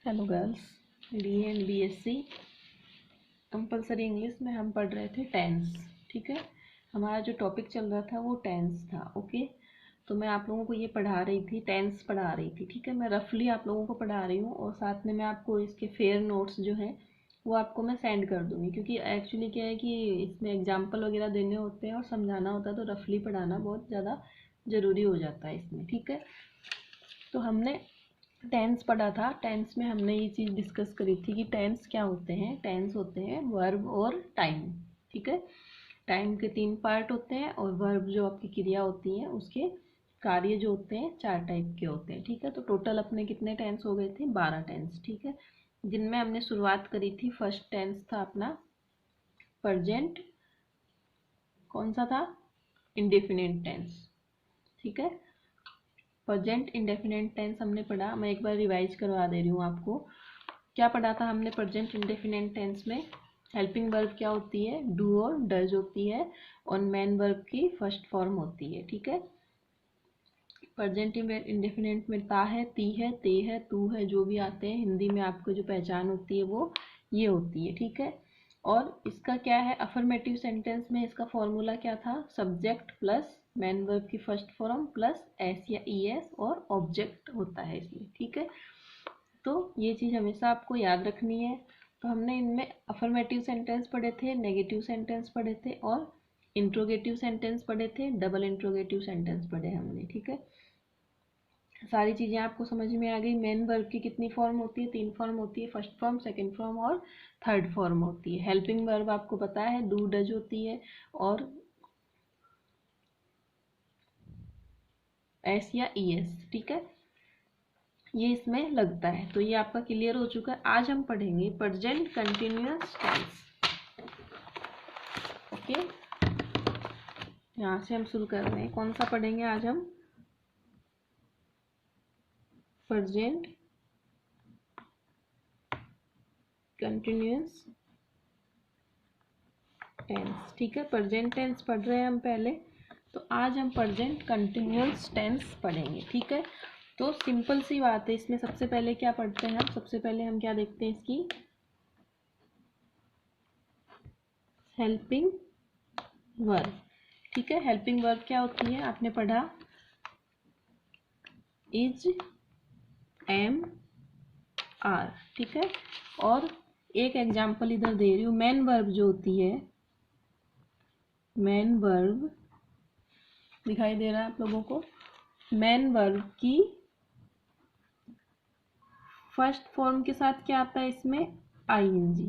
Hello girls, BA and BSc compulsory English में हम पढ़ रहे थे टेंस। ठीक है, हमारा जो टॉपिक चल रहा था वो टेंस था। ओके, तो मैं आप लोगों को ये पढ़ा रही थी, टेंस पढ़ा रही थी। ठीक है, मैं रफली आप लोगों को पढ़ा रही हूँ और साथ में मैं आपको इसके फेयर नोट्स जो हैं वो आपको मैं सेंड कर दूँगी, क्योंकि एक्चुअली क्या है कि इसमें एग्जाम्पल वगैरह देने होते हैं और समझाना होता है, तो रफली पढ़ाना बहुत ज़्यादा ज़रूरी हो जाता है इसमें। ठीक है, तो हमने टेंस पढ़ा था। टेंस में हमने ये चीज़ डिस्कस करी थी कि टेंस क्या होते हैं। टेंस होते हैं वर्ब और टाइम। ठीक है, टाइम के 3 पार्ट होते हैं और वर्ब जो आपकी क्रिया होती है उसके कार्य जो होते हैं 4 टाइप के होते हैं। ठीक है, तो टोटल अपने कितने टेंस हो गए थे? 12 टेंस। ठीक है, जिनमें हमने शुरुआत करी थी, फर्स्ट टेंस था अपना प्रेजेंट। कौन सा था? Indefinite tense. ठीक है, प्रेजेंट इंडेफिनिट टेंस हमने पढ़ा। मैं एक बार रिवाइज करवा दे रही हूँ आपको। क्या पढ़ा था हमने प्रेजेंट इंडेफिनिट टेंस में? हेल्पिंग वर्ब क्या होती है? डू और डज होती है और मेन वर्ब की फर्स्ट फॉर्म होती है। ठीक है, प्रेजेंट इंडेफिनिट में ता है, ती है, ते है, तू है, जो भी आते हैं हिंदी में आपको जो पहचान होती है वो ये होती है। ठीक है, और इसका क्या है? अफर्मेटिव सेंटेंस में इसका फॉर्मूला क्या था? सब्जेक्ट प्लस मेन वर्ब की फर्स्ट फॉर्म प्लस एस या ईएस और ऑब्जेक्ट होता है इसमें। ठीक है, तो ये चीज़ हमेशा आपको याद रखनी है। तो हमने इनमें अफर्मेटिव सेंटेंस पढ़े थे, नेगेटिव सेंटेंस पढ़े थे और इंट्रोगेटिव सेंटेंस पढ़े थे, डबल इंट्रोगेटिव सेंटेंस पढ़े हमने। ठीक है, सारी चीज़ें आपको समझ में आ गई। मेन वर्ब की कितनी फॉर्म होती है? 3 फॉर्म होती है, फर्स्ट फॉर्म, सेकंड फॉर्म और थर्ड फॉर्म होती है। हेल्पिंग वर्ब आपको पता है डू डज होती है और एस या ईएस। ठीक है, ये इसमें लगता है। तो ये आपका क्लियर हो चुका है। आज हम पढ़ेंगे प्रेजेंट कंटिन्यूअस टेंस। ओके, यहाँ से हम शुरू कर रहे हैं। कौन सा पढ़ेंगे आज हम? Present continuous tense. ठीक है, प्रेजेंट टेंस पढ़ रहे हैं हम पहले, तो आज हम प्रेजेंट कंटिन्यूअस टेंस पढ़ेंगे। ठीक है, तो सिंपल सी बात है। इसमें सबसे पहले क्या पढ़ते हैं हम? सबसे पहले हम क्या देखते हैं? इसकी हेल्पिंग वर्ब। ठीक है, हेल्पिंग वर्ब क्या होती है? आपने पढ़ा इज, एम, आर। ठीक है, और एक एग्जाम्पल इधर दे रही हूँ। मेन वर्ब जो होती है, मेन वर्ब दिखाई दे रहा है आप लोगों को? मेन वर्ब की फर्स्ट फॉर्म के साथ क्या आता है इसमें? आईएनजी।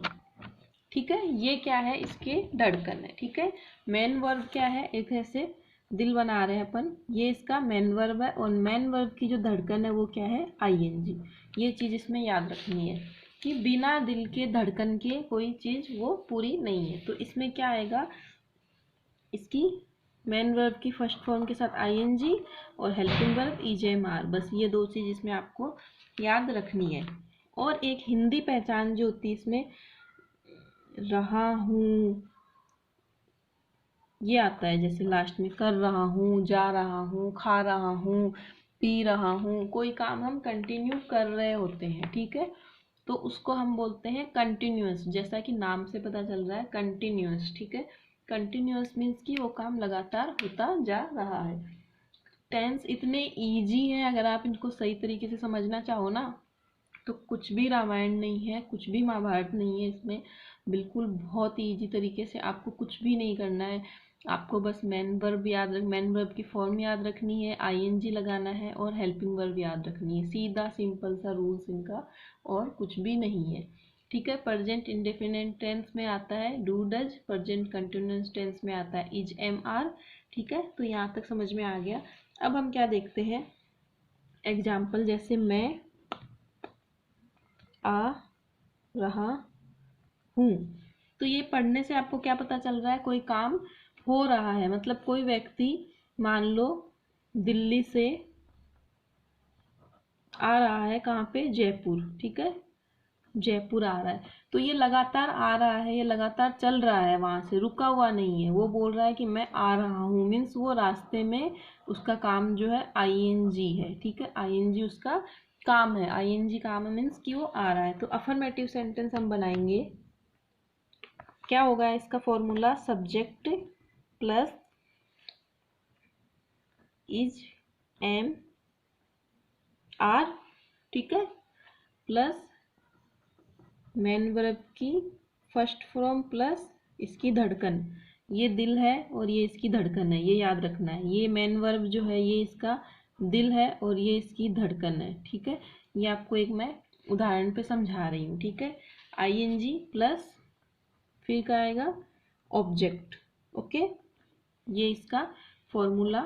ठीक है, ये क्या है? इसके धड़कन है। ठीक है, मेन वर्ब क्या है? एक ऐसे दिल बना रहे हैं अपन, ये इसका मेन वर्ब है और मेन वर्ब की जो धड़कन है वो क्या है? आईएनजी। ये चीज़ इसमें याद रखनी है कि बिना दिल के धड़कन के कोई चीज़ वो पूरी नहीं है। तो इसमें क्या आएगा? इसकी मेन वर्ब की फर्स्ट फॉर्म के साथ आईएनजी और हेल्पिंग वर्ब ईजेएमआर। बस ये दो चीज़ इसमें आपको याद रखनी है। और एक हिंदी पहचान जो होती है इसमें, रहा हूँ, ये आता है जैसे लास्ट में। कर रहा हूँ, जा रहा हूँ, खा रहा हूँ, पी रहा हूँ, कोई काम हम कंटिन्यू कर रहे होते हैं। ठीक है, तो उसको हम बोलते हैं कंटिन्यूअस। जैसा कि नाम से पता चल रहा है, कंटिन्यूअस। ठीक है, कंटिन्यूअस मीन्स कि वो काम लगातार होता जा रहा है। टेंस इतने इजी हैं, अगर आप इनको सही तरीके से समझना चाहो ना, तो कुछ भी रामायण नहीं है, कुछ भी महाभारत नहीं है इसमें। बिल्कुल बहुत ही ईजी तरीके से, आपको कुछ भी नहीं करना है। आपको बस मेन वर्ब की फॉर्म याद रखनी है, आईएनजी लगाना है और हेल्पिंग वर्ब याद रखनी है। सीधा सिंपल सा रूल्स इनका, और कुछ भी नहीं है। ठीक है, प्रेजेंट इंडेफिनिट टेंस में आता है do does, present continuous tense में आता है इज, एम, आर। ठीक है, तो यहाँ तक समझ में आ गया। अब हम क्या देखते हैं? एग्जाम्पल, जैसे मैं आ रहा हूँ, तो ये पढ़ने से आपको क्या पता चल रहा है? कोई काम हो रहा है। मतलब कोई व्यक्ति मान लो दिल्ली से आ रहा है, कहाँ पे? जयपुर। ठीक है, जयपुर आ रहा है, तो ये लगातार आ रहा है, ये लगातार चल रहा है, वहां से रुका हुआ नहीं है। वो बोल रहा है कि मैं आ रहा हूँ, मीन्स वो रास्ते में, उसका काम जो है आईएनजी है। ठीक है, आईएनजी उसका काम है, आईएनजी काम है मीन्स कि वो आ रहा है। तो अफर्मेटिव सेंटेंस हम बनाएंगे, क्या होगा इसका formula, subject plus is am are, ठीक है, प्लस मेन वर्ब की फर्स्ट फॉर्म प्लस इसकी धड़कन, ये दिल है और ये इसकी धड़कन है, ये याद रखना है। ये मेन वर्ब जो है ये इसका दिल है और ये इसकी धड़कन है, ठीक है। ये आपको एक मैं उदाहरण पे समझा रही हूँ, ठीक है। आईएनजी प्लस फिर क्या आएगा, ऑब्जेक्ट, ओके। ये इसका फॉर्मूला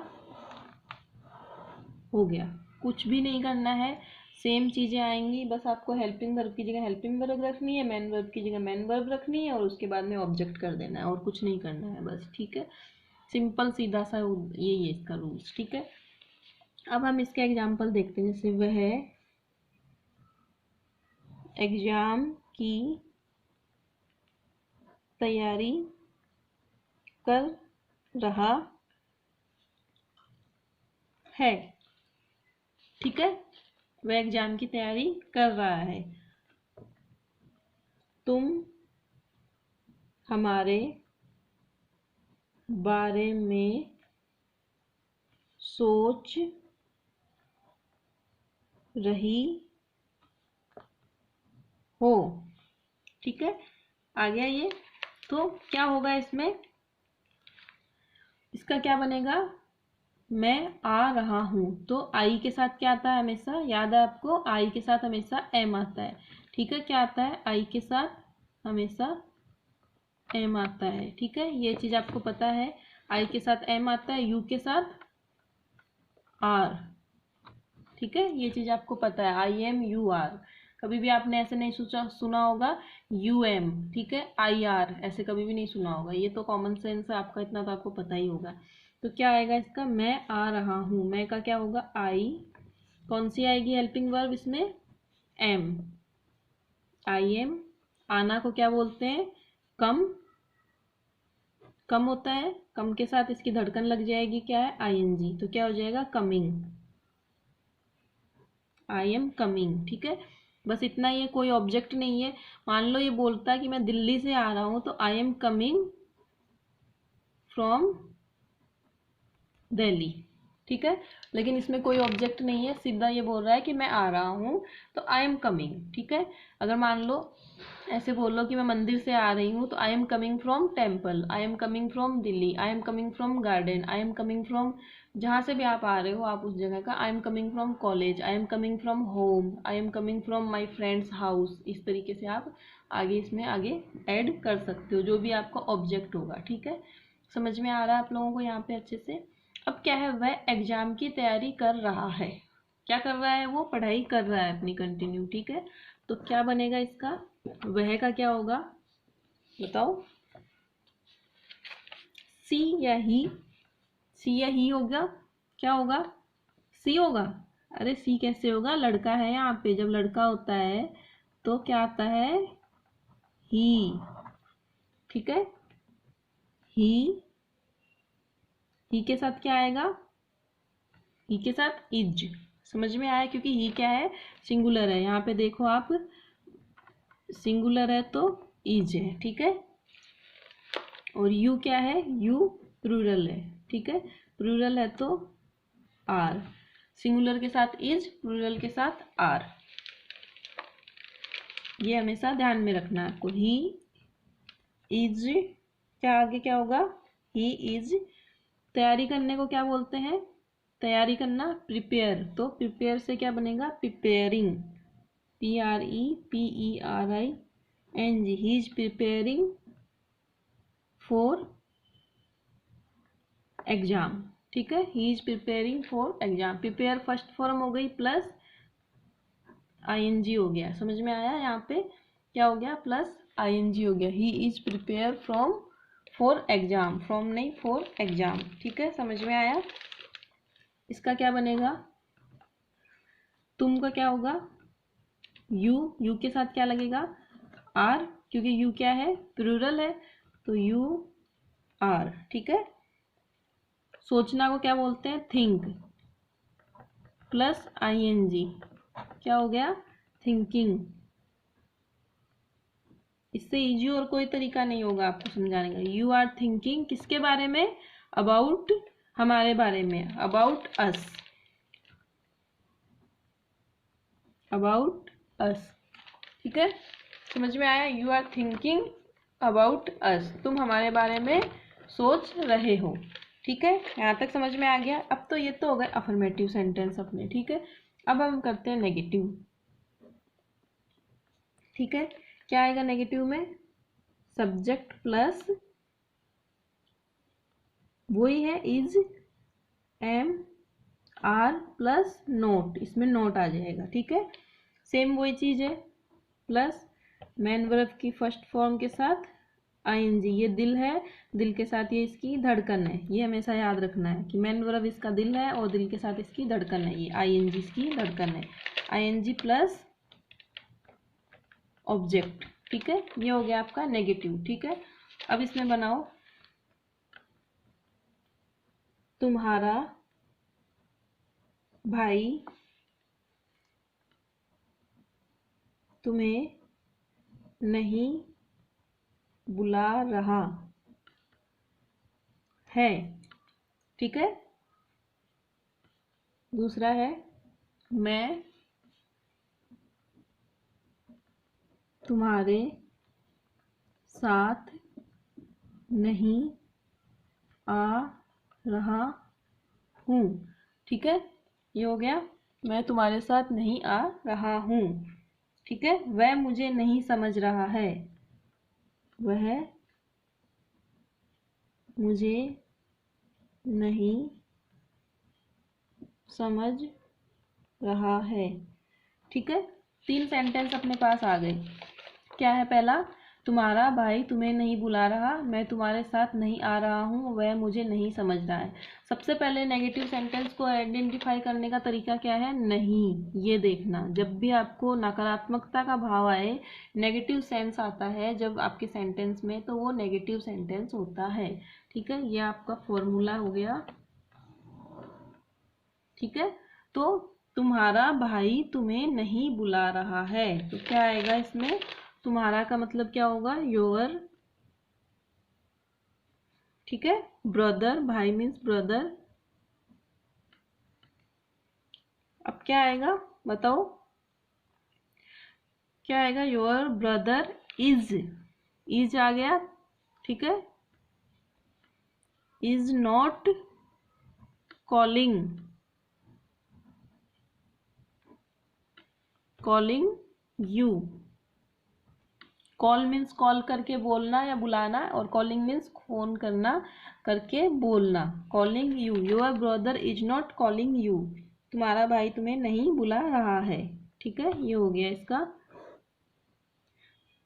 हो गया। कुछ भी नहीं करना है, सेम चीज़ें आएंगी, बस आपको हेल्पिंग वर्ब की जगह हेल्पिंग वर्ब रखनी है, मैन वर्ब की जगह मैन वर्ब रखनी है और उसके बाद में ऑब्जेक्ट कर देना है और कुछ नहीं करना है बस, ठीक है। सिंपल सीधा सा यही है इसका रूल्स, ठीक है। अब हम इसका एग्जाम्पल देखते हैं। जैसे वह एग्जाम की तैयारी कर रहा है, ठीक है, वह एग्जाम की तैयारी कर रहा है। तुम हमारे बारे में सोच रही हो, ठीक है। आ गया ये। तो क्या होगा इसमें, इसका क्या बनेगा, मैं आ रहा हूं, तो आई के साथ क्या आता है हमेशा, याद है आपको, आई के साथ हमेशा एम आता है, ठीक है। क्या आता है, आई के साथ हमेशा एम आता है, ठीक है, ये चीज आपको पता है। आई के साथ एम आता है, यू के साथ आर, ठीक है, ये चीज आपको पता है, आई एम यू आर। कभी भी आपने ऐसे नहीं सुना होगा यू एम, ठीक है, आई आर, ऐसे कभी भी नहीं सुना होगा। ये तो कॉमन सेंस है आपका, इतना तो आपको पता ही होगा। तो क्या आएगा इसका, मैं आ रहा हूं, मैं का क्या होगा, आई, कौन सी आएगी हेल्पिंग वर्ब इसमें, एम, आई एम। आना को क्या बोलते हैं, कम, कम होता है, कम के साथ इसकी धड़कन लग जाएगी, क्या है, आईएनजी, तो क्या हो जाएगा, कमिंग, आई एम कमिंग, ठीक है। बस इतना ही है, कोई ऑब्जेक्ट नहीं है। मान लो ये बोलता है कि मैं दिल्ली से आ रहा हूं, तो I am coming from Delhi, ठीक है। लेकिन इसमें कोई ऑब्जेक्ट नहीं है, सीधा ये बोल रहा है कि मैं आ रहा हूं, तो आई एम कमिंग, ठीक है। अगर मान लो ऐसे बोलो कि मैं मंदिर से आ रही हूँ, तो I am coming from temple, I am coming from Delhi, I am coming from garden, I am coming from, जहाँ से भी आप आ रहे हो आप उस जगह का, I am coming from college, I am coming from home, I am coming from my friends house. इस तरीके से आप आगे इसमें आगे ऐड कर सकते हो जो भी आपका ऑब्जेक्ट होगा, ठीक है। समझ में आ रहा है आप लोगों को यहाँ पे अच्छे से। अब क्या है, वह एग्जाम की तैयारी कर रहा है, क्या कर रहा है, वो पढ़ाई कर रहा है अपनी कंटिन्यू, ठीक है। तो क्या बनेगा इसका, वह का क्या होगा बताओ, सी या ही, सी या ही होगा, क्या होगा, सी होगा। अरे सी कैसे होगा, लड़का है यहाँ पे, जब लड़का होता है तो क्या आता है, ही, ठीक है। ही के साथ क्या आएगा, ही के साथ इज, समझ में आया, क्योंकि ही क्या है, सिंगुलर है, यहाँ पे देखो आप, सिंगुलर है तो इज है, ठीक है। और यू क्या है, यू प्लूरल है, ठीक है, प्लूरल है तो आर, सिंगुलर के साथ इज, प्लूरल के साथ आर, ये हमेशा ध्यान में रखना है आपको। ही इज, क्या आगे क्या होगा, ही इज, तैयारी करने को क्या बोलते हैं, तैयारी करना, प्रिपेयर, तो प्रिपेयर से क्या बनेगा, preparing, PREPERING, he is preparing for exam, ठीक है, he is preparing for exam. Prepare first form हो गई प्लस आईएनजी हो गया, समझ में आया, यहाँ पे क्या हो गया, प्लस आईएनजी हो गया, he is prepare from for exam, from नहीं फॉर एग्जाम, ठीक है, समझ में आया। इसका क्या बनेगा, तुम का क्या होगा, यू के साथ क्या लगेगा, आर, क्योंकि यू क्या है, प्लूरल है, तो यू आर, ठीक है। सोचना को क्या बोलते हैं, थिंक, प्लस आईएनजी, क्या हो गया, थिंकिंग। इससे इजी और कोई तरीका नहीं होगा आपको समझाने का। यू आर थिंकिंग किसके बारे में, अबाउट, हमारे बारे में, अबाउट अस, अबाउट अस। ठीक है, समझ में आया, you are thinking about us, तुम हमारे बारे में सोच रहे हो। ठीक है, यहाँ तक समझ में आ गया। अब तो ये तो हो गए अफर्मेटिव सेंटेंस अपने। ठीक है, अब हम करते हैं नेगेटिव। ठीक है, क्या आएगा नेगेटिव में, सब्जेक्ट प्लस वही है is, am, are plus not, इसमें नोट आ जाएगा। ठीक है, सेम वही चीज है, प्लस मैन वर्ब की फर्स्ट फॉर्म के साथ आईएनजी। ये दिल है, दिल के साथ ये इसकी धड़कन है। ये हमेशा याद रखना है कि मैन वर्ब इसका दिल है और दिल के साथ इसकी धड़कन है। ये आईएनजी इसकी धड़कन है, आईएनजी प्लस ऑब्जेक्ट। ठीक है, ये हो गया आपका नेगेटिव। ठीक है, अब इसमें बनाओ तुम्हारा भाई तुम्हें नहीं बुला रहा है। ठीक है, दूसरा है मैं तुम्हारे साथ नहीं आ रहा हूँ। ठीक है, ये हो गया मैं तुम्हारे साथ नहीं आ रहा हूँ। ठीक है, वह मुझे नहीं समझ रहा है, वह मुझे नहीं समझ रहा है। ठीक है, तीन सेंटेंस अपने पास आ गए। क्या है पहला, तुम्हारा भाई तुम्हें नहीं बुला रहा, मैं तुम्हारे साथ नहीं आ रहा हूँ, वह मुझे नहीं समझ रहा है। सबसे पहले नेगेटिव सेंटेंस को आइडेंटिफाई करने का तरीका क्या है, नहीं। ये देखना, जब भी आपको नकारात्मकता का भाव आए, नेगेटिव सेंस आता है जब आपके सेंटेंस में, तो वो नेगेटिव सेंटेंस होता है। ठीक है, ये आपका फॉर्मूला हो गया। ठीक है, तो तुम्हारा भाई तुम्हें नहीं बुला रहा है, तो क्या आएगा इसमें, तुम्हारा का मतलब क्या होगा, योर। ठीक है, ब्रदर, भाई मीन्स ब्रदर। अब क्या आएगा बताओ, क्या आएगा, योर ब्रदर इज, इज आ गया। ठीक है, is not calling, calling you. Call means call करके बोलना या बुलाना, और कॉलिंग मीन्स फोन करना, करके बोलना। Calling you, your brother is not calling you, तुम्हारा भाई तुम्हें नहीं बुला रहा है। ठीक है, ये हो गया इसका।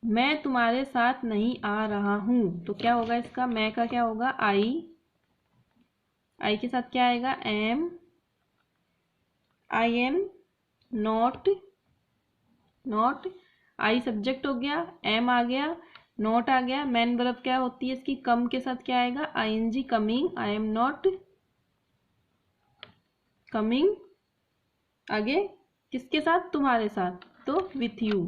मैं तुम्हारे साथ नहीं आ रहा हूँ, तो क्या होगा इसका, मैं का क्या होगा, आई, आई के साथ क्या आएगा, am, I am not, not, I subject हो गया, एम आ गया, नॉट आ गया। मैन वर्ब क्या होती है इसकी, कम के साथ क्या आएगा, ING, coming, I am not coming. आगे किसके साथ, तुम्हारे साथ, तो with you,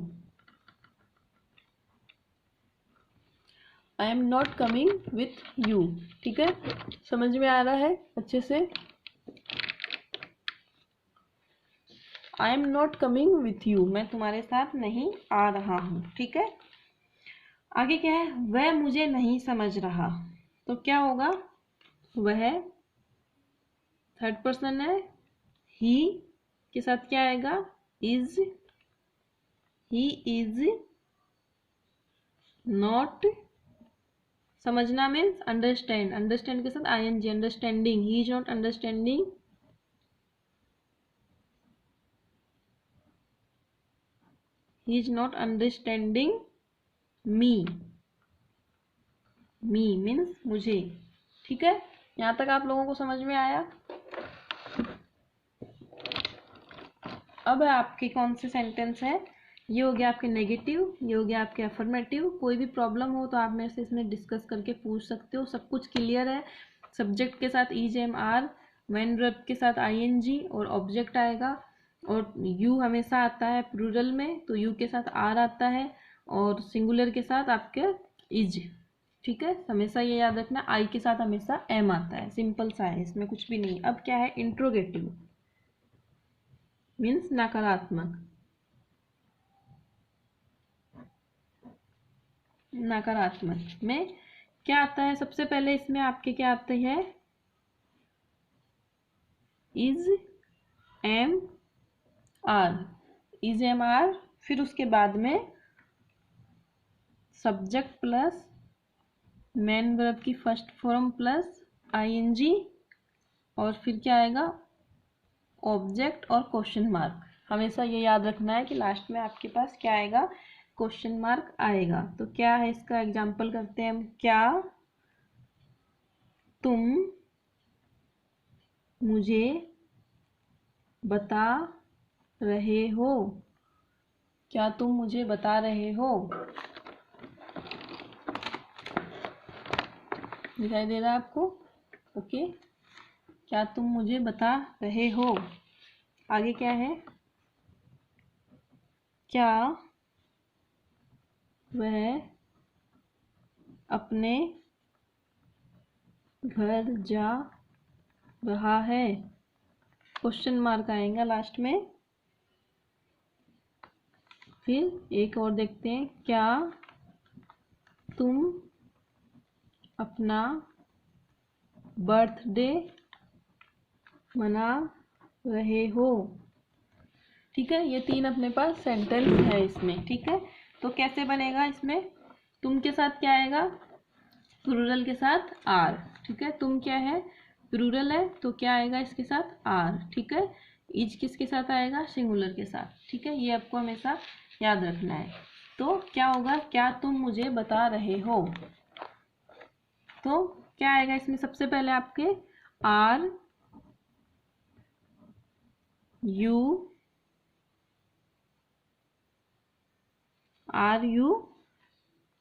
I am not coming with you. ठीक है, समझ में आ रहा है अच्छे से, I am not coming with you, मैं तुम्हारे साथ नहीं आ रहा हूँ। ठीक है, आगे क्या है, वह मुझे नहीं समझ रहा, तो क्या होगा, वह थर्ड पर्सन है, ही के साथ क्या आएगा, इज, ही इज नॉट, समझना मीन्स अंडरस्टैंड, अंडरस्टैंड के साथ ING, understanding, he is not understanding, he is not understanding me, me means मुझे। ठीक है, यहाँ तक आप लोगों को समझ में आया। अब आपके कौन से सेंटेंस है, ये हो गया आपके नेगेटिव, ये हो गया आपके अफर्मेटिव। कोई भी प्रॉब्लम हो तो आप मेरे से इसमें डिस्कस करके पूछ सकते हो, सब कुछ क्लियर है। सब्जेक्ट के साथ is, am, are, main verb के साथ आईएनजी और ऑब्जेक्ट आएगा। और यू हमेशा आता है प्लूरल में, तो यू के साथ आर आता है, और सिंगुलर के साथ आपके इज। ठीक है, हमेशा ये याद रखना, आई के साथ हमेशा एम आता है। सिंपल सा है, इसमें कुछ भी नहीं। अब क्या है, इंट्रोगेटिव मीन्स नकारात्मक। नकारात्मक में क्या आता है, सबसे पहले इसमें आपके क्या आते हैं, is am are, is am are, फिर उसके बाद में सब्जेक्ट प्लस मेन वर्ब की फर्स्ट फॉर्म प्लस आईएनजी, और फिर क्या आएगा, ऑब्जेक्ट और क्वेश्चन मार्क। हमेशा ये याद रखना है कि लास्ट में आपके पास क्या आएगा, क्वेश्चन मार्क आएगा। तो क्या है, इसका एग्जांपल करते हैं हम। क्या तुम मुझे बता रहे हो, क्या तुम मुझे बता रहे हो, दिखाई दे रहा है आपको? ओके, क्या तुम मुझे बता रहे हो। आगे क्या है, क्या वह अपने घर जा रहा है, क्वेश्चन मार्क आएगा लास्ट में। फिर एक और देखते हैं, क्या तुम अपना बर्थडे मना रहे हो। ठीक है, ये तीन अपने पास सेंटेंस है इसमें। ठीक है, तो कैसे बनेगा, इसमें तुम के साथ क्या आएगा, प्लूरल के साथ आर। ठीक है, तुम क्या है, प्लूरल है, तो क्या आएगा इसके साथ आर। ठीक है, इज किसके साथ आएगा, सिंगुलर के साथ। ठीक है, ये आपको हमेशा याद रखना है। तो क्या होगा, क्या तुम मुझे बता रहे हो, तो क्या आएगा इसमें, सबसे पहले आपके आर यू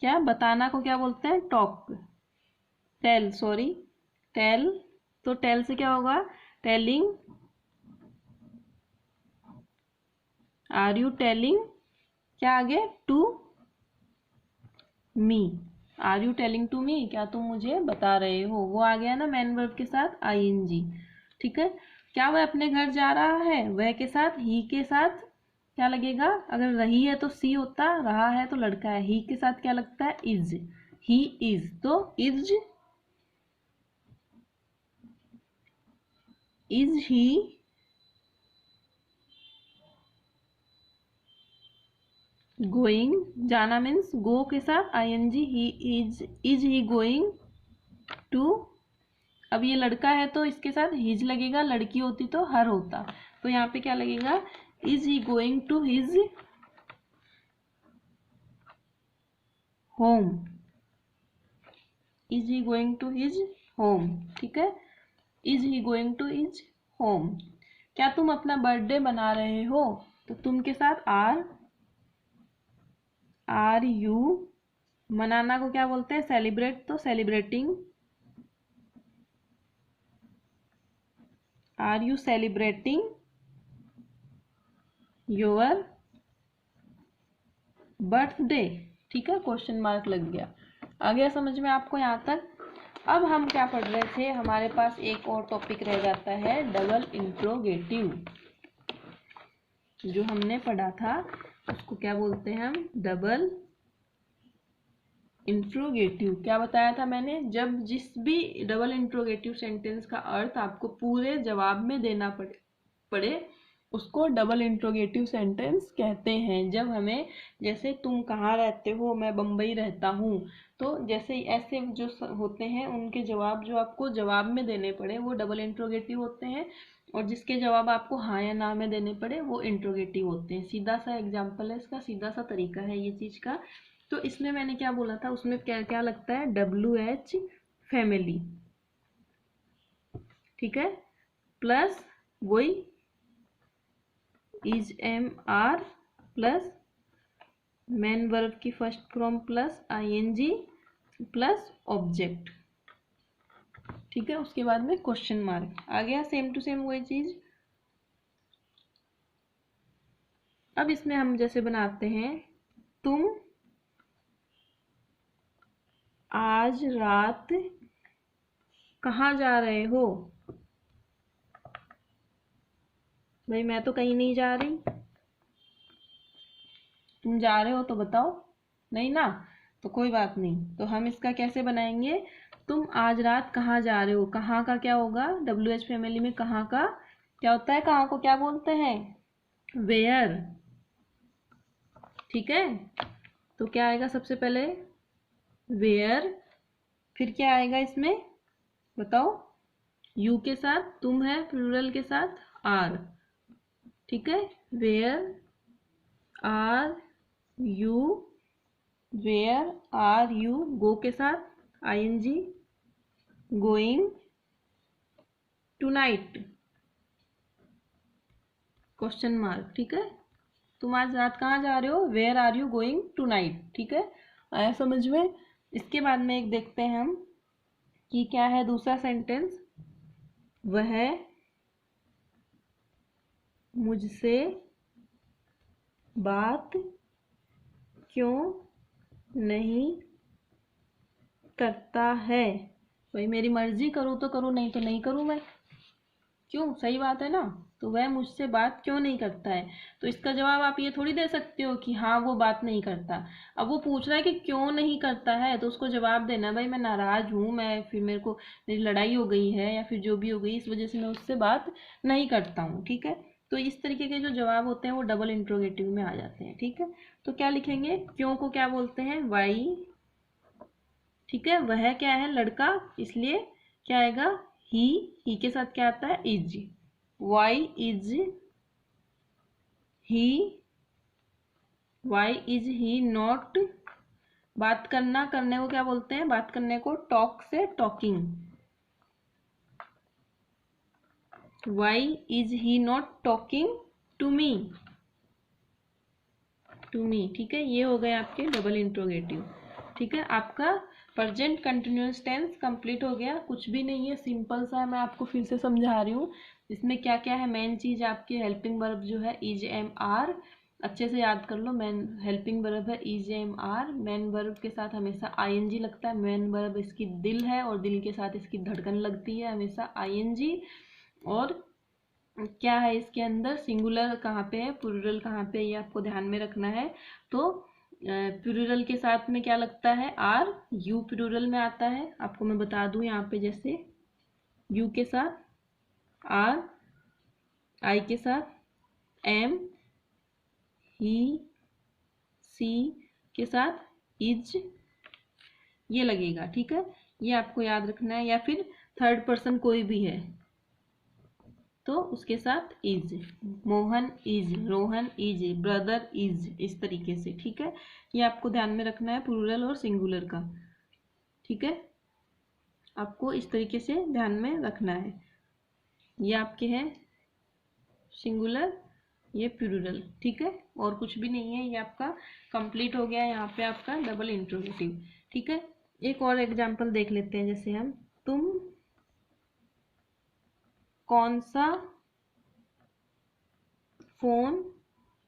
क्या, बताना को क्या बोलते हैं, टॉक, टेल, सॉरी टेल। तो टेल से क्या होगा, टेलिंग, आर यू टेलिंग, क्या आगे, to me, are you telling to me, क्या तुम मुझे बता रहे हो, वो आ गया ना मैन वर्ब के साथ आईएनजी। ठीक है, क्या वह अपने घर जा रहा है, वह के साथ ही के साथ क्या लगेगा, अगर रही है तो सी होता, रहा है तो लड़का है, ही के साथ क्या लगता है, इज, ही इज, तो इज ही गोइंग, जाना मीन्स गो के साथ ING, he is he going to. अब ये लड़का है तो इसके साथ हिज लगेगा, लड़की होती तो हर होता, तो यहाँ पे क्या लगेगा, is he going to his home, is he going to his home. ठीक है, is he going to his home. क्या तुम अपना बर्थडे मना रहे हो, तो तुम के साथ आर यू, मनाना को क्या बोलते हैं, सेलिब्रेट, तो celebrating, are you celebrating your birthday. ठीक है, क्वेश्चन मार्क लग गया। आ गया समझ में आपको यहाँ तक? अब हम क्या पढ़ रहे थे, हमारे पास एक और टॉपिक रह जाता है, डबल इंट्रोगेटिव। जो हमने पढ़ा था उसको क्या बोलते हैं हम, डबल इंट्रोगेटिव। क्या बताया था मैंने, जब जिस भी डबल इंट्रोगेटिव सेंटेंस का अर्थ आपको पूरे जवाब में देना पड़े उसको डबल इंट्रोगेटिव सेंटेंस कहते हैं। जब हमें, जैसे तुम कहाँ रहते हो, मैं बम्बई रहता हूँ, तो जैसे ऐसे जो होते हैं उनके जवाब जो आपको जवाब में देने पड़े वो डबल इंट्रोगेटिव होते हैं, और जिसके जवाब आपको हाँ या ना में देने पड़े वो इंट्रोगेटिव होते हैं। सीधा सा एग्जाम्पल है इसका, सीधा सा तरीका है ये चीज़ का। तो इसमें मैंने क्या बोला था, उसमें क्या क्या लगता है, WH फैमिली, ठीक है, प्लस वही is am are plus main verb की first form plus ING plus object. ठीक है, उसके बाद में क्वेश्चन मार्क आ गया, सेम टू सेम वही चीज। अब इसमें हम जैसे बनाते हैं, तुम आज रात कहाँ जा रहे हो? भाई मैं तो कहीं नहीं जा रही, तुम जा रहे हो तो बताओ। नहीं ना, तो कोई बात नहीं। तो हम इसका कैसे बनाएंगे, तुम आज रात कहाँ जा रहे हो, कहाँ का क्या होगा, WH फैमिली में कहाँ का क्या होता है, कहाँ को क्या बोलते हैं, वेयर। ठीक है, तो क्या आएगा सबसे पहले, वेयर। फिर क्या आएगा इसमें बताओ, यू के साथ तुम है, प्लूरल के साथ आर। ठीक है, where are you, where are you, go के साथ ING, going tonight, question mark. ठीक है, तुम आज रात कहाँ जा रहे हो, where are you going tonight. ठीक है, आया समझ में। इसके बाद में एक देखते हैं हम कि क्या है दूसरा सेंटेंस, वह मुझसे बात क्यों नहीं करता है? भाई मेरी मर्जी, करूँ तो करूँ, नहीं तो नहीं करूँ मैं, क्यों, सही बात है ना। तो वह मुझसे बात क्यों नहीं करता है, तो इसका जवाब आप ये थोड़ी दे सकते हो कि हाँ वो बात नहीं करता। अब वो पूछ रहा है कि क्यों नहीं करता है, तो उसको जवाब देना, भाई मैं नाराज हूँ, मैं फिर मेरे को मेरी लड़ाई हो गई है या फिर जो भी हो गई, इस वजह से मैं उससे बात नहीं करता हूँ। ठीक है, तो इस तरीके के जो जवाब होते हैं वो डबल इंट्रोगेटिव में आ जाते हैं। ठीक है, तो क्या लिखेंगे, क्यों को क्या बोलते हैं, वाई। ठीक है, वह क्या है, लड़का, इसलिए क्या आएगा, ही के साथ क्या आता है, is. Why is he, why is he not, बात करना, करने को क्या बोलते हैं, बात करने को टॉक से talking, why is he not talking to me, to me. ठीक है, ये हो गए आपके डबल इंट्रोगेटिव। ठीक है, आपका प्रेजेंट कंटिन्यूअस टेंस कंप्लीट हो गया। कुछ भी नहीं है, सिंपल सा है, मैं आपको फिर से समझा रही हूँ। इसमें क्या क्या है, मेन चीज आपकी हेल्पिंग वर्ब जो है इज एम आर, अच्छे से याद कर लो। मेन हेल्पिंग वर्ब है is am are, main verb के साथ हमेशा ING लगता है, मेन वर्ब इसकी दिल है और दिल के साथ इसकी धड़कन लगती है हमेशा ING। और क्या है इसके अंदर, सिंगुलर कहाँ पे है, प्लूरल कहाँ पे है, ये आपको ध्यान में रखना है। तो प्लूरल के साथ में क्या लगता है, आर, यू प्लूरल में आता है, आपको मैं बता दूं यहाँ पे, जैसे यू के साथ आर, आई के साथ एम, ही, सी के साथ इज, ये लगेगा। ठीक है, ये आपको याद रखना है। या फिर थर्ड पर्सन कोई भी है तो उसके साथ is, Mohan is, Rohan is, brother is, इस तरीके से। ठीक है, ये आपको ध्यान में रखना है प्लूरल और सिंगुलर का। ठीक है, आपको इस तरीके से ध्यान में रखना है। ये आपके हैं सिंगुलर, ये प्लूरल। ठीक है, और कुछ भी नहीं है, ये आपका कंप्लीट हो गया। यहाँ पे आपका डबल इंट्रोगेटिव। ठीक है, एक और एग्जांपल देख लेते हैं, जैसे हम, तुम कौन सा फोन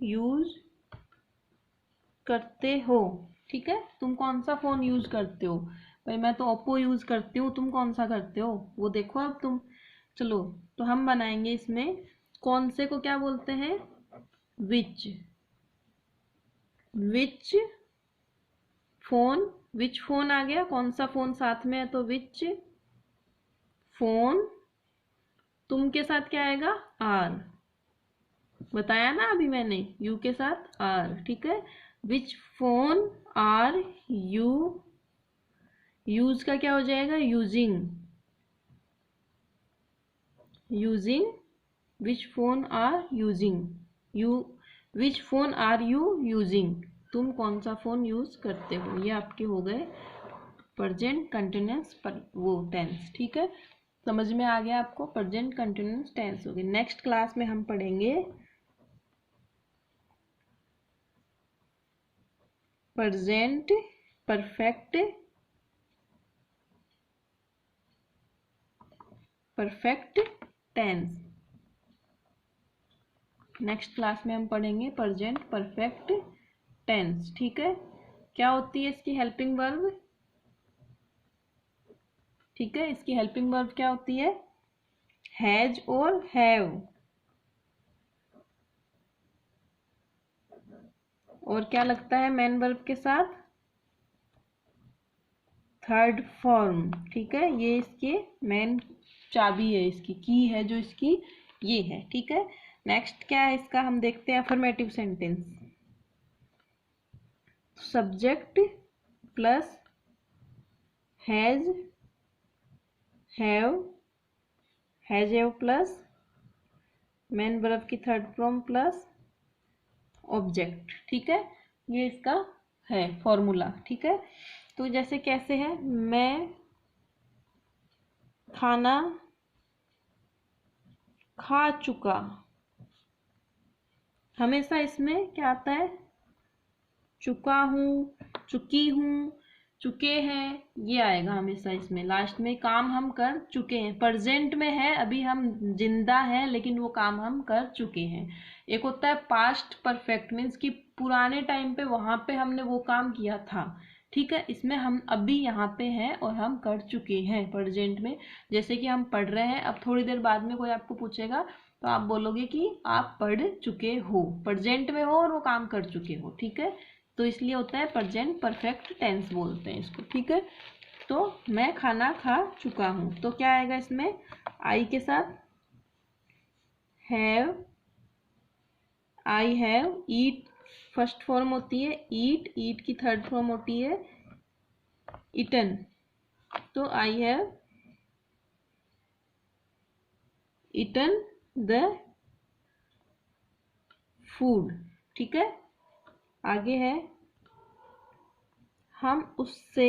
यूज करते हो? ठीक है, तुम कौन सा फोन यूज करते हो? भाई मैं तो ओप्पो यूज करती हूँ, तुम कौन सा करते हो वो देखो अब तुम। चलो, तो हम बनाएंगे इसमें, कौन से को क्या बोलते हैं, विच। विच फोन, विच फोन आ गया, कौन सा फोन साथ में है तो विच फोन। तुम के साथ क्या आएगा, आर, बताया ना अभी मैंने, यू के साथ आर। ठीक है, which phone are you, use का क्या हो जाएगा, using, using, which phone are using, you, which phone are you using, तुम कौन सा फोन यूज करते हो। ये आपके हो गए प्रेजेंट कंटिन्यूअस पर वो टेंस। ठीक है, समझ में आ गया आपको, प्रेजेंट कंटिन्यूअस टेंस हो गए। नेक्स्ट क्लास में हम पढ़ेंगे present perfect, perfect tense. Next class में हम पढ़ेंगे प्रेजेंट परफेक्ट टेंस। ठीक है, क्या होती है इसकी हेल्पिंग वर्ब? ठीक है, इसकी हेल्पिंग वर्ब क्या होती है? हैज और हैव। और क्या लगता है मेन वर्ब के साथ? Third form. ठीक है, ये इसके मेन चाबी है, इसकी की है जो इसकी, ये है। ठीक है, नेक्स्ट क्या है इसका, हम देखते हैं affirmative sentence. Subject plus has have, has have plus main verb की थर्ड फॉर्म प्लस ऑब्जेक्ट। ठीक है, ये इसका है फॉर्मूला। ठीक है, तो जैसे कैसे है, मैं खाना खा चुका, हमेशा इसमें क्या आता है? चुका हूँ, चुकी हूँ, चुके हैं, ये आएगा हमेशा इसमें। लास्ट में काम हम कर चुके हैं, प्रेजेंट में है, अभी हम जिंदा हैं लेकिन वो काम हम कर चुके हैं। एक होता है पास्ट परफेक्ट, मीन्स कि पुराने टाइम पे वहां पे हमने वो काम किया था। ठीक है, इसमें हम अभी यहाँ पे हैं और हम कर चुके हैं प्रेजेंट में। जैसे कि हम पढ़ रहे हैं, अब थोड़ी देर बाद में कोई आपको पूछेगा तो आप बोलोगे कि आप पढ़ चुके हो, प्रेजेंट में हो और वो काम कर चुके हो। ठीक है, तो इसलिए होता है प्रेजेंट परफेक्ट टेंस बोलते हैं इसको। ठीक है, तो मैं खाना खा चुका हूँ, तो क्या आएगा इसमें? आई के साथ have, I have, eat first form होती है, ईट, ईट की थर्ड फॉर्म होती है ईटन। तो I have eaten the food. ठीक है, आगे है हम उससे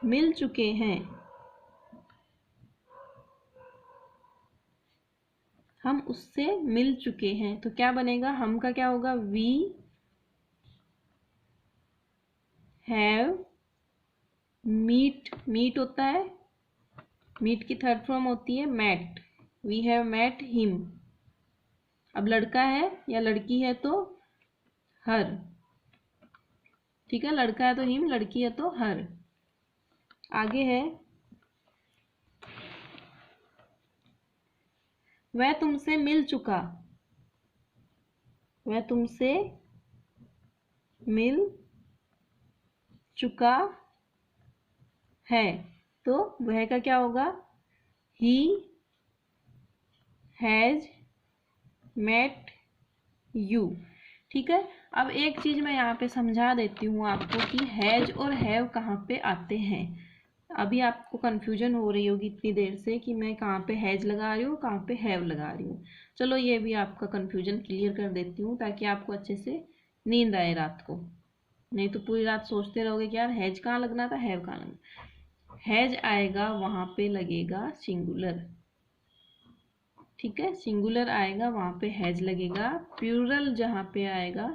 मिल चुके हैं, हम उससे मिल चुके हैं। तो क्या बनेगा, हम का क्या होगा? वी हैव मीट, मीट होता है, मीट की थर्ड फॉर्म होती है met, we have met him. अब लड़का है या लड़की है तो हर। ठीक है, लड़का है तो हिम, लड़की है तो हर। आगे है वह तुमसे मिल चुका, वह तुमसे मिल चुका है, तो वह का क्या होगा? He has met you. ठीक है, अब एक चीज मैं यहाँ पे समझा देती हूँ आपको कि हैज और हैव कहाँ पे आते हैं। अभी आपको कंफ्यूजन हो रही होगी इतनी देर से कि मैं कहाँ पे हैज लगा रही हूँ, कहाँ पे हैव लगा रही हूँ। चलो ये भी आपका कंफ्यूजन क्लियर कर देती हूँ ताकि आपको अच्छे से नींद आए रात को, नहीं तो पूरी रात सोचते रहोगे कि यार हैज कहाँ लगना था, हैव कहाँ लगना। हैज आएगा वहां पे लगेगा सिंगुलर। ठीक है, सिंगुलर आएगा वहां पे हैज लगेगा, प्लूरल जहां पे आएगा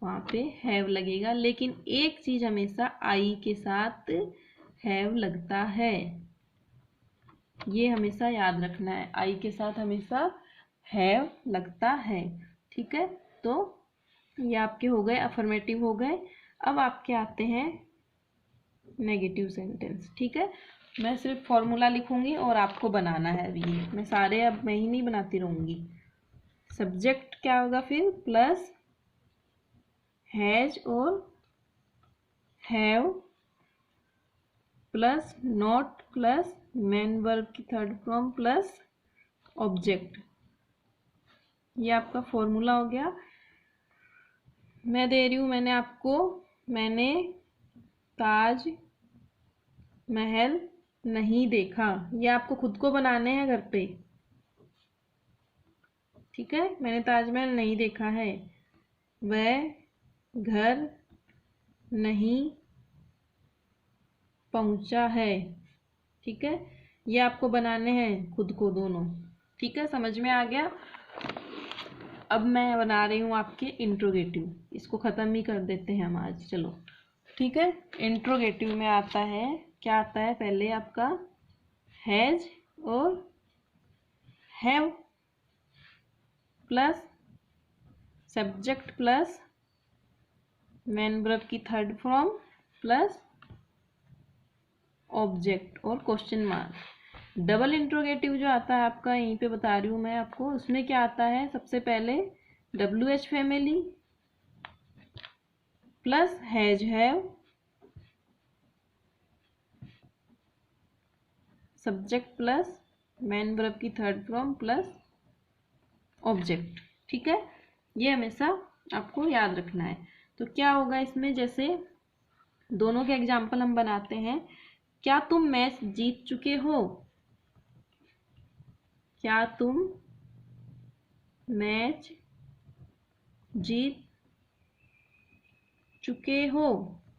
वहां पे हैव लगेगा। लेकिन एक चीज हमेशा आई के साथ हैव लगता है, ये हमेशा याद रखना है, आई के साथ हमेशा हैव लगता है। ठीक है, तो ये आपके हो गए अफर्मेटिव हो गए। अब आपके आते हैं नेगेटिव सेंटेंस। ठीक है, मैं सिर्फ फॉर्मूला लिखूंगी और आपको बनाना है। अभी मैं सारे अब मैं ही नहीं बनाती रहूंगी। सब्जेक्ट क्या होगा फिर? प्लस हैज और have plus not plus main verb की थर्ड फॉर्म प्लस ऑब्जेक्ट। ये आपका फॉर्मूला हो गया। मैं दे रही हूं मैंने आपको, मैंने ताज महल नहीं देखा, ये आपको खुद को बनाने हैं घर पे। ठीक है, मैंने ताजमहल नहीं देखा है, वह घर नहीं पहुंचा है। ठीक है, ये आपको बनाने हैं खुद को दोनों। ठीक है, समझ में आ गया। अब मैं बना रही हूँ आपके इंट्रोगेटिव, इसको खत्म ही कर देते हैं हम आज। चलो ठीक है, इंट्रोगेटिव में आता है, क्या आता है पहले आपका? हैज और have. Plus subject plus main verb की थर्ड फॉर्म प्लस ऑब्जेक्ट और क्वेश्चन मार्क। डबल इंट्रोगेटिव जो आता है आपका, यहीं पे बता रही हूँ मैं आपको, उसमें क्या आता है, सबसे पहले WH family plus has have, subject plus main verb की थर्ड फॉर्म प्लस ऑब्जेक्ट। ठीक है, ये हमेशा आपको याद रखना है। तो क्या होगा इसमें, जैसे दोनों के एग्जाम्पल हम बनाते हैं। क्या तुम मैच जीत चुके हो? क्या तुम मैच जीत चुके हो,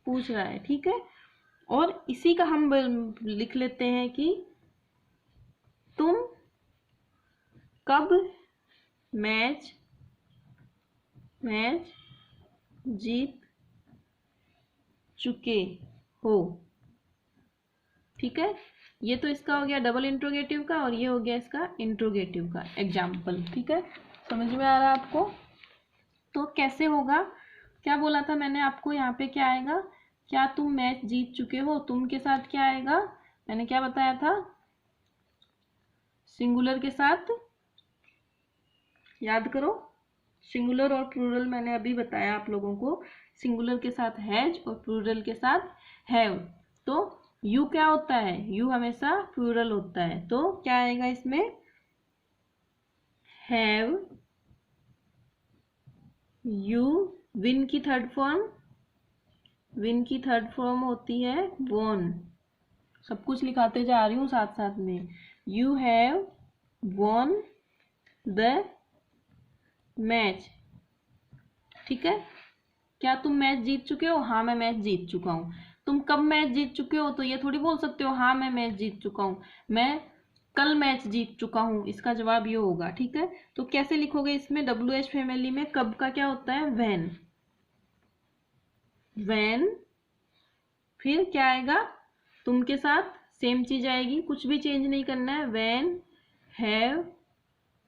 पूछ रहा है। ठीक है, और इसी का हम लिख लेते हैं कि तुम कब मैच जीत चुके हो। ठीक है, ये तो इसका हो गया डबल इंट्रोगेटिव का, और ये हो गया इसका इंट्रोगेटिव का एग्जाम्पल। ठीक है, समझ में आ रहा है आपको? तो कैसे होगा, क्या बोला था मैंने आपको, यहाँ पे क्या आएगा, क्या तुम मैच जीत चुके हो, तुम के साथ क्या आएगा, मैंने क्या बताया था, सिंगुलर के साथ, याद करो, सिंगुलर और प्लूरल मैंने अभी बताया आप लोगों को। सिंगुलर के साथ हैज और प्लूरल के साथ हैव। तो यू क्या होता है, यू हमेशा प्लूरल होता है, तो क्या आएगा इसमें, हैव यू। विन की थर्ड फॉर्म होती है वॉन। सब कुछ लिखाते जा रही हूँ साथ साथ में। You have won the match. ठीक है, क्या तुम मैच जीत चुके हो? हाँ, मैं मैच जीत चुका हूँ। तुम कब मैच जीत चुके हो? तो ये थोड़ी बोल सकते हो हाँ मैं मैच जीत चुका हूँ, मैं कल मैच जीत चुका हूँ, इसका जवाब ये होगा। ठीक है, तो कैसे लिखोगे इसमें, WH फैमिली में कब का क्या होता है, व्हेन, फिर क्या आएगा, तुम के साथ सेम चीज आएगी, कुछ भी चेंज नहीं करना है, when have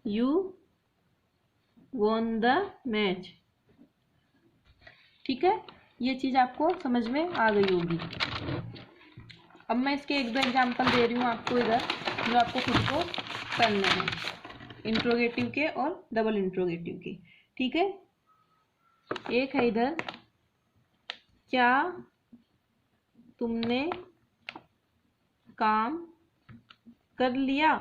you won the match. ठीक है, ये चीज आपको समझ में आ गई होगी। अब मैं इसके एक दो एग्जांपल दे रही हूँ आपको इधर, जो आपको खुद को करने हैं, इंट्रोगेटिव के और डबल इंट्रोगेटिव के। ठीक है, एक है इधर, क्या तुमने काम कर लिया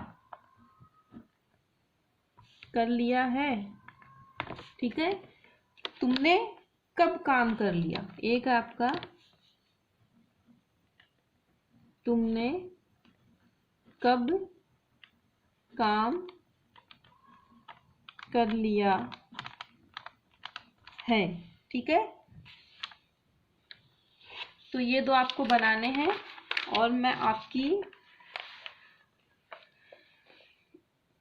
है। ठीक है, तुमने कब काम कर लिया, एक आपका तुमने कब काम कर लिया है। ठीक है, तो ये दो आपको बनाने हैं, और मैं आपकी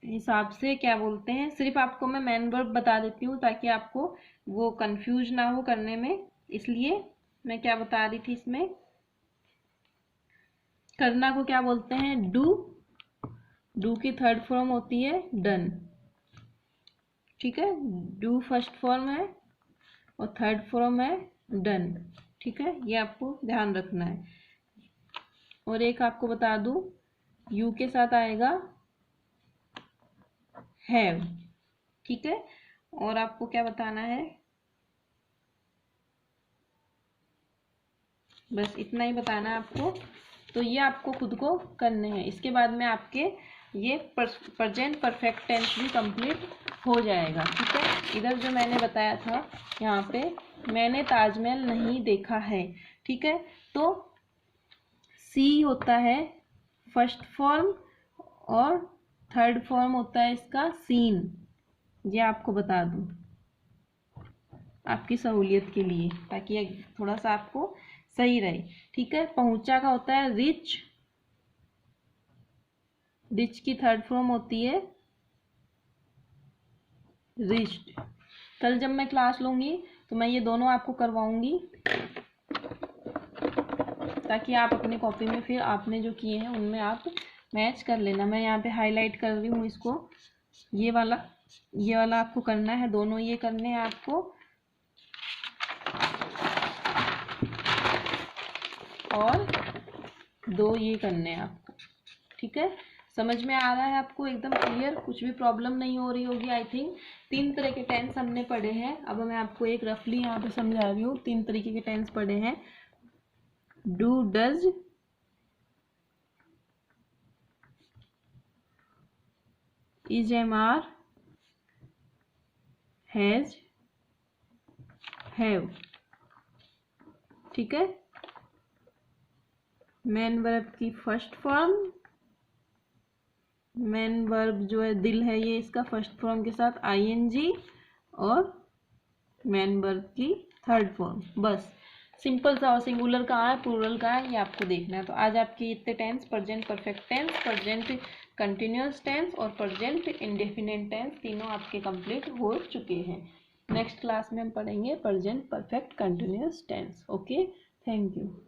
हिसाब से क्या बोलते हैं, सिर्फ आपको मैं मेन वर्ब बता देती हूँ ताकि आपको वो कंफ्यूज ना हो करने में। इसलिए मैं क्या बता रही थी, इसमें करना को क्या बोलते हैं, डू की थर्ड फॉर्म होती है डन। ठीक है, डू फर्स्ट फॉर्म है और थर्ड फॉर्म है डन। ठीक है, ये आपको ध्यान रखना है। और एक आपको बता दूं, यू के साथ आएगा हैव। ठीक है, और आपको क्या बताना है, बस इतना ही बताना है आपको। तो ये आपको खुद को करने हैं, इसके बाद में आपके ये प्रेजेंट परफेक्ट टेंस भी कंप्लीट हो जाएगा। ठीक है, इधर जो मैंने बताया था यहाँ पे, मैंने ताजमहल नहीं देखा है। ठीक है, तो सी होता है फर्स्ट फॉर्म और थर्ड फॉर्म होता है इसका सीन। ये आपको बता दूं आपकी सहूलियत के लिए, ताकि ये थोड़ा सा आपको सही रहे। ठीक है, पहुंचा का होता है रिच की थर्ड फॉर्म होती है रिच्ड। कल जब मैं क्लास लूंगी तो मैं ये दोनों आपको करवाऊंगी, ताकि आप अपनी कॉपी में फिर आपने जो किए हैं उनमें आप मैच कर लेना। मैं यहाँ पे हाईलाइट कर रही हूँ इसको, ये वाला ये वाला आपको करना है, दोनों ये करने हैं आपको, और दो ये करने हैं आपको। ठीक है, समझ में आ रहा है आपको? एकदम क्लियर, कुछ भी प्रॉब्लम नहीं हो रही होगी आई थिंक। 3 तरह के टेंस हमने पढ़े हैं। अब मैं आपको एक रफली यहाँ पे समझा रही हूँ। 3 तरीके के टेंस पढ़े हैं, do, does, is, am, are, has, have. ठीक है, मेन वर्ब की फर्स्ट फॉर्म, मेन वर्ब जो है दिल है ये, इसका फर्स्ट फॉर्म के साथ आईएनजी, और मेन वर्ब की थर्ड फॉर्म। बस सिंपल सा। और सिंगुलर कहाँ है, प्लूरल कहाँ है, ये आपको देखना है। तो आज आपके इतने tense, present perfect tense, present continuous tense और प्रेजेंट इंडेफिनिट टेंस, तीनों आपके कंप्लीट हो चुके हैं। नेक्स्ट क्लास में हम पढ़ेंगे present perfect continuous tense. Okay, thank you.